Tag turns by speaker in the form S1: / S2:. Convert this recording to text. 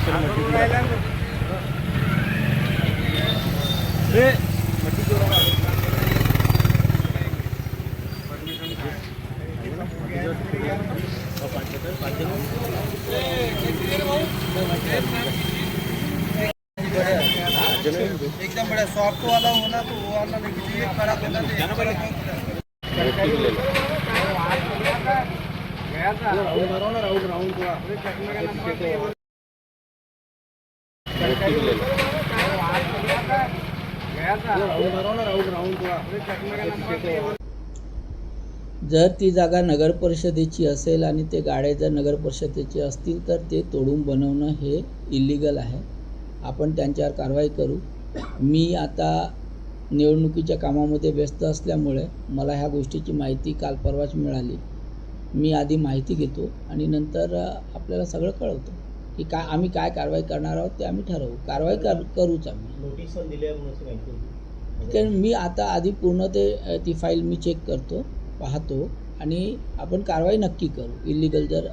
S1: एकदम बड़ा सॉफ्ट वाला होना तो वो वाला लेकिन ये खड़ा होना
S2: जर ती जागा नगर परिषदेची असेल आणि ते गाड्या जर नगर परिषदेचे असतील तर ते तोडून बनवणं हे इलिगल आहे. आपण त्यांच्यावर कारवाई करू. मी आता निवडणुकीच्या कामामध्ये व्यस्त असल्यामुळे मला ह्या गोष्टीची माहिती काल परवाच मिळाली. मी आधी माहिती घेतो आणि नंतर आपल्याला सगळं कळवतो की आम्ही काय कारवाई करणार आहोत ते आम्ही ठरवू. कारवाई करूच आम्ही.
S3: नोटीस दिल्यामुळे माहिती
S2: कारण मी आता आधी पूर्ण ती फाईल मी चेक करतो, पाहतो आणि आपण कारवाई नक्की करू. इलिगल जर